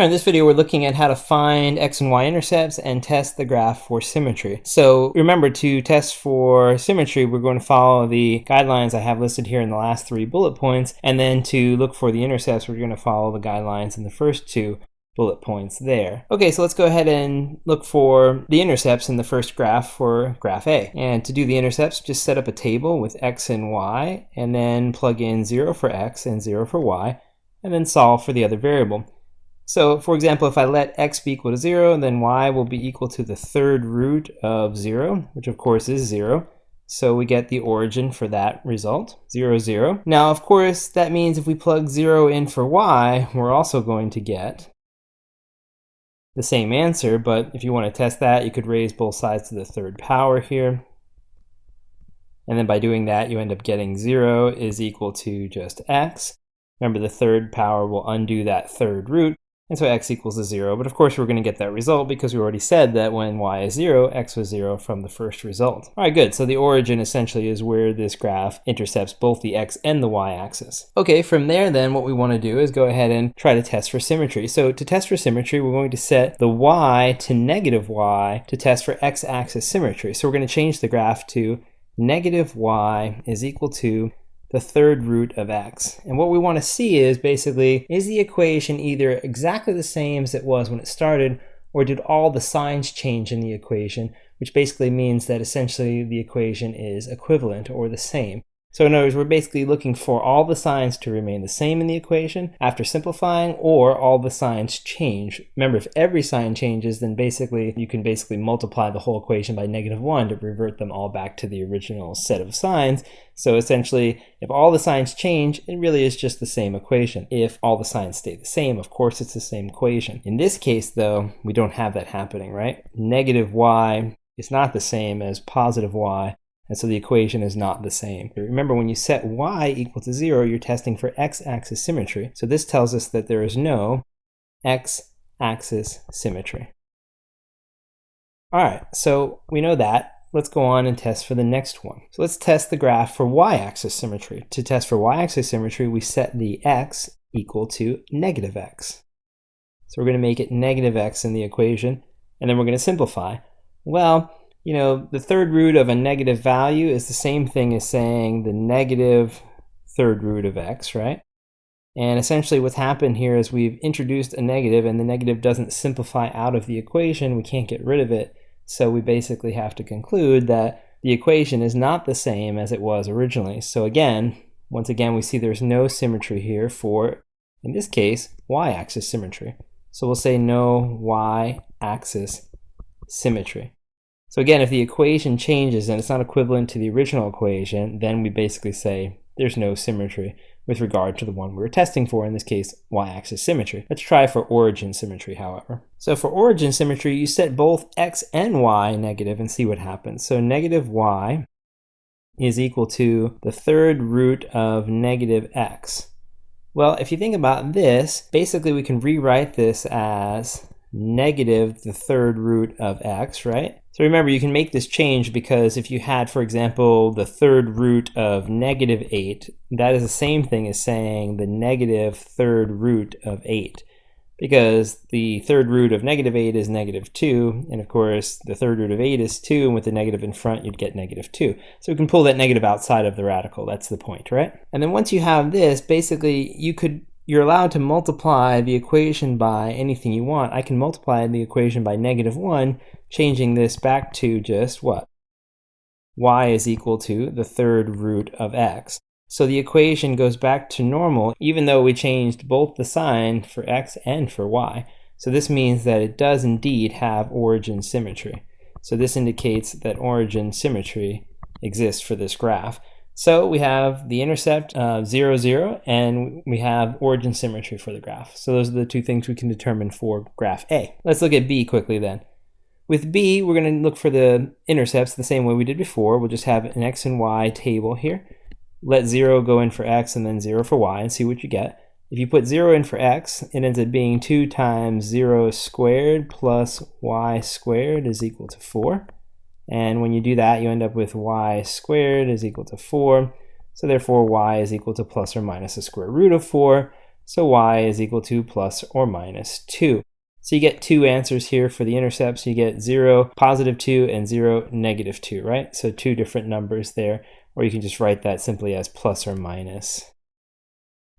All right, in this video, we're looking at how to find X and Y intercepts and test the graph for symmetry. So remember, to test for symmetry, we're going to follow the guidelines I have listed here in the last 3 bullet points. And then to look for the intercepts, we're going to follow the guidelines in the first 2 bullet points there. Okay, so let's go ahead and look for the intercepts in the first graph for graph A. And to do the intercepts, just set up a table with X and Y, and then plug in 0 for X and 0 for Y, and then solve for the other variable. So for example, if I let x be equal to 0, then y will be equal to the third root of 0, which of course is 0. So we get the origin for that result, 0, 0. Now of course that means if we plug 0 in for y, we're also going to get the same answer, but if you want to test that, you could raise both sides to the third power here. And then by doing that, you end up getting 0 is equal to just x. Remember, the third power will undo that third root. And so x equals to 0, but of course we're going to get that result because we already said that when y is 0, x was 0 from the first result. All right, good. So the origin essentially is where this graph intercepts both the x and the y axis. Okay, from there then what we want to do is go ahead and try to test for symmetry. So to test for symmetry, we're going to set the y to negative y to test for x-axis symmetry. So we're going to change the graph to negative y is equal to the third root of x. And what we want to see is basically, is the equation either exactly the same as it was when it started, or did all the signs change in the equation, which basically means that essentially the equation is equivalent or the same. So in other words, we're basically looking for all the signs to remain the same in the equation after simplifying, or all the signs change. Remember, if every sign changes, then basically you can multiply the whole equation by -1 to revert them all back to the original set of signs. So essentially, if all the signs change, it really is just the same equation. If all the signs stay the same, of course it's the same equation. In this case though, we don't have that happening, right? Negative y is not the same as positive y. And so the equation is not the same. Remember, when you set y equal to 0, you're testing for x-axis symmetry. So this tells us that there is no x-axis symmetry. All right, so we know that. Let's go on and test for the next one. So let's test the graph for y-axis symmetry. To test for y-axis symmetry, we set the x equal to negative x. So we're going to make it negative x in the equation, and then we're going to simplify. Well, you know, the third root of a negative value is the same thing as saying the negative third root of x, right? And essentially what's happened here is we've introduced a negative, and the negative doesn't simplify out of the equation. We can't get rid of it. So we basically have to conclude that the equation is not the same as it was originally. So again, once again, we see there's no symmetry here for, in this case, y-axis symmetry. So we'll say no y-axis symmetry. So again, if the equation changes and it's not equivalent to the original equation, then we basically say there's no symmetry with regard to the one we were testing for, in this case, y-axis symmetry. Let's try for origin symmetry, however. So for origin symmetry, you set both x and y negative and see what happens. So negative y is equal to the third root of negative x. Well, if you think about this, basically we can rewrite this as negative the third root of x, right? So remember, you can make this change because if you had, for example, the third root of negative 8, that is the same thing as saying the negative third root of 8, because the third root of negative 8 is negative 2, and of course the third root of 8 is 2, and with the negative in front you'd get negative 2. So we can pull that negative outside of the radical. That's the point, right? And then once you have this, basically you're allowed to multiply the equation by anything you want. I can multiply the equation by -1, changing this back to just what? Y is equal to the third root of x. So the equation goes back to normal, even though we changed both the sign for x and for y. So this means that it does indeed have origin symmetry. So this indicates that origin symmetry exists for this graph. So we have the intercept 0, 0, and we have origin symmetry for the graph. So those are the 2 things we can determine for graph A. Let's look at B quickly then. With B, we're going to look for the intercepts the same way we did before. We'll just have an x and y table here. Let 0 go in for x and then 0 for y and see what you get. If you put 0 in for x, it ends up being 2 times 0 squared plus y squared is equal to 4. And when you do that, you end up with y squared is equal to 4. So therefore y is equal to plus or minus the square root of 4. so y is equal to plus or minus 2. So you get two answers here for the intercepts. You get 0, positive 2, and 0, negative 2, right? So two different numbers there, or you can just write that simply as plus or minus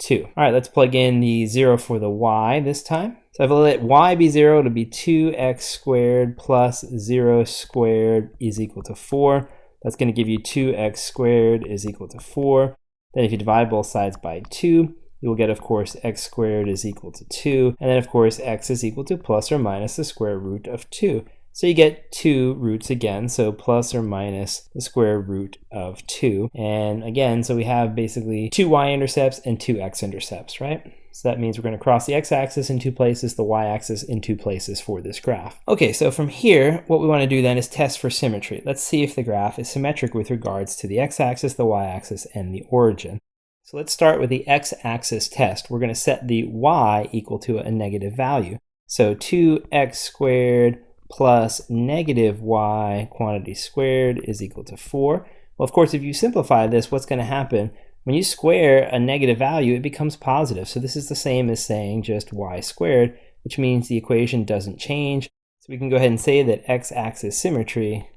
2. All right, let's plug in the 0 for the y this time. So if I let y be 0, it'll be 2x squared plus 0 squared is equal to 4. That's going to give you 2x squared is equal to 4. Then if you divide both sides by 2, you will get, of course, x squared is equal to 2. And then, of course, x is equal to plus or minus the square root of 2. So you get two roots again, so plus or minus the square root of 2. And again, so we have basically two y-intercepts and two x-intercepts, right? So that means we're going to cross the x-axis in two places, the y-axis in two places for this graph. Okay, so from here, what we want to do then is test for symmetry. Let's see if the graph is symmetric with regards to the x-axis, the y-axis, and the origin. So let's start with the x-axis test. We're going to set the y equal to a negative value. So 2x squared plus negative y quantity squared is equal to 4. Well, of course, if you simplify this, what's going to happen? When you square a negative value, it becomes positive. So this is the same as saying just y squared, which means the equation doesn't change. So we can go ahead and say that x-axis symmetry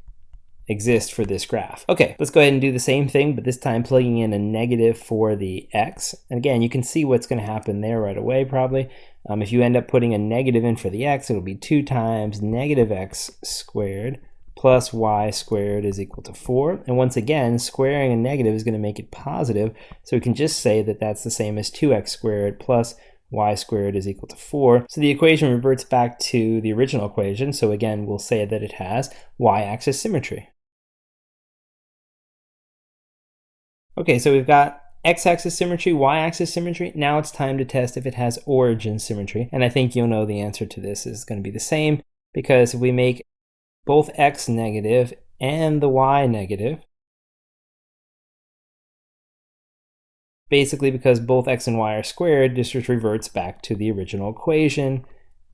exist for this graph. Okay, let's go ahead and do the same thing, but this time plugging in a negative for the x. And again, you can see what's going to happen there right away probably. If you end up putting a negative in for the x, it'll be 2 times negative x squared plus y squared is equal to 4. And once again, squaring a negative is going to make it positive, so we can just say that that's the same as 2x squared plus y squared is equal to 4. So the equation reverts back to the original equation, so again, we'll say that it has y-axis symmetry. Okay, so we've got x-axis symmetry, y-axis symmetry. Now it's time to test if it has origin symmetry. And I think you'll know the answer to this is going to be the same, because if we make both x negative and the y negative, basically because both x and y are squared, this just reverts back to the original equation.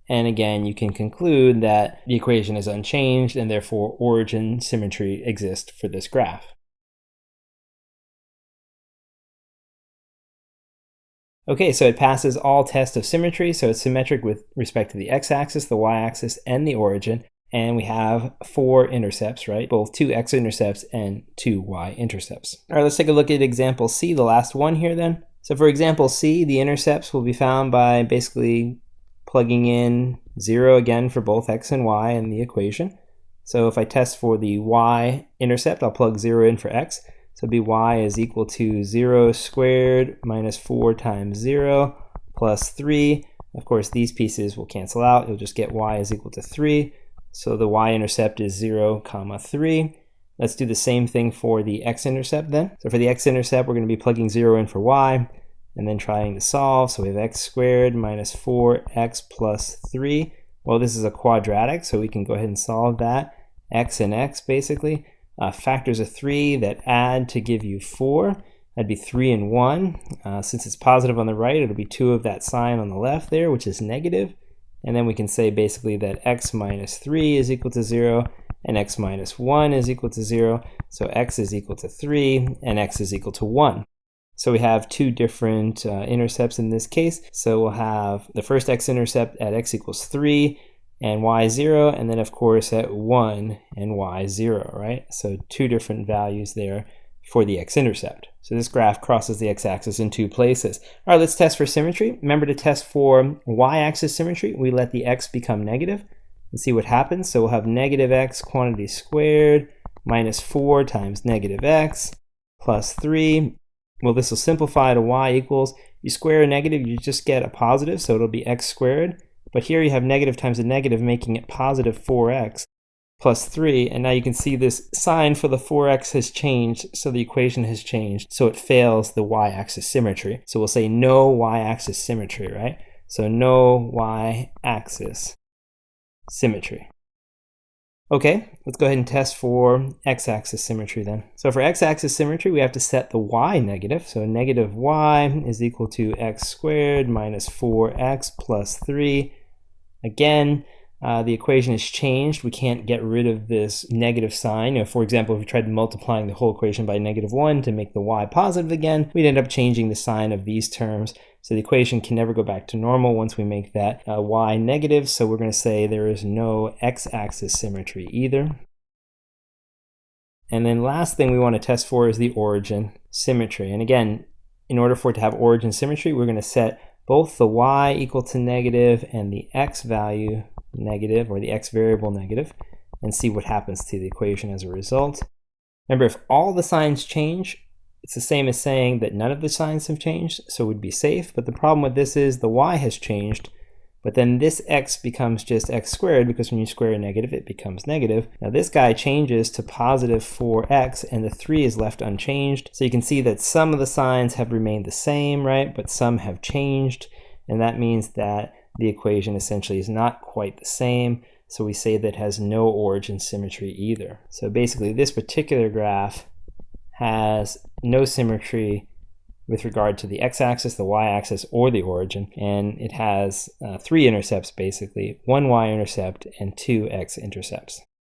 And again, you can conclude that the equation is unchanged and therefore origin symmetry exists for this graph. Okay, so it passes all tests of symmetry, so it's symmetric with respect to the x-axis, the y-axis, and the origin. And we have 4 intercepts, right? Both 2 x-intercepts and 2 y-intercepts. All right, let's take a look at example C, the last one here then. So for example C, the intercepts will be found by basically plugging in 0 again for both x and y in the equation. So if I test for the y-intercept, I'll plug 0 in for x. So it'll be y is equal to 0 squared minus 4 times 0 plus 3. Of course, these pieces will cancel out. You'll just get y is equal to 3. So the y-intercept is 0, 3. Let's do the same thing for the x-intercept then. So for the x-intercept, we're going to be plugging 0 in for y and then trying to solve. So we have x squared minus 4x plus 3. Well, this is a quadratic, so we can go ahead and solve that. X and x, basically. Factors of 3 that add to give you 4. That'd be 3 and 1. Since it's positive on the right, it'll be 2 of that sign on the left there, which is negative. And then we can say basically that x minus 3 is equal to 0 and x minus 1 is equal to 0. So x is equal to 3 and x is equal to 1. So we have two different intercepts in this case. So we'll have the first x-intercept at x equals 3 and y 0, and then of course at 1 and y 0, right? So two different values there for the x-intercept. So this graph crosses the x-axis in two places. All right, let's test for symmetry. Remember, to test for y-axis symmetry, we let the x become negative and see what happens. So we'll have negative x quantity squared minus 4 times negative x plus 3. Well, this will simplify to y equals, you square a negative, you just get a positive, so it'll be x squared. But here you have negative times a negative, making it positive 4x plus 3. And now you can see this sign for the 4x has changed, so the equation has changed. So it fails the y-axis symmetry. So we'll say no y-axis symmetry, right? So no y-axis symmetry. Okay, let's go ahead and test for x-axis symmetry then. So for x-axis symmetry, we have to set the y negative. So negative y is equal to x squared minus 4x plus 3. Again, the equation has changed. We can't get rid of this negative sign. You know, for example, if we tried multiplying the whole equation by negative 1 to make the y positive again, we'd end up changing the sign of these terms. So the equation can never go back to normal once we make that y negative. So we're going to say there is no x-axis symmetry either. And then last thing we want to test for is the origin symmetry. And again, in order for it to have origin symmetry, we're going to set both the y equal to negative and the x value negative, or the x variable negative, and see what happens to the equation as a result. Remember, if all the signs change, it's the same as saying that none of the signs have changed, so it would be safe. But the problem with this is the y has changed, but then this x becomes just x squared, because when you square a negative, it becomes negative. Now this guy changes to positive 4x, and the 3 is left unchanged. So you can see that some of the signs have remained the same, right? But some have changed, and that means that the equation essentially is not quite the same. So we say that it has no origin symmetry either. So basically this particular graph has no symmetry with regard to the x-axis, the y-axis, or the origin, and it has 3 intercepts basically, 1 y-intercept and 2 x-intercepts.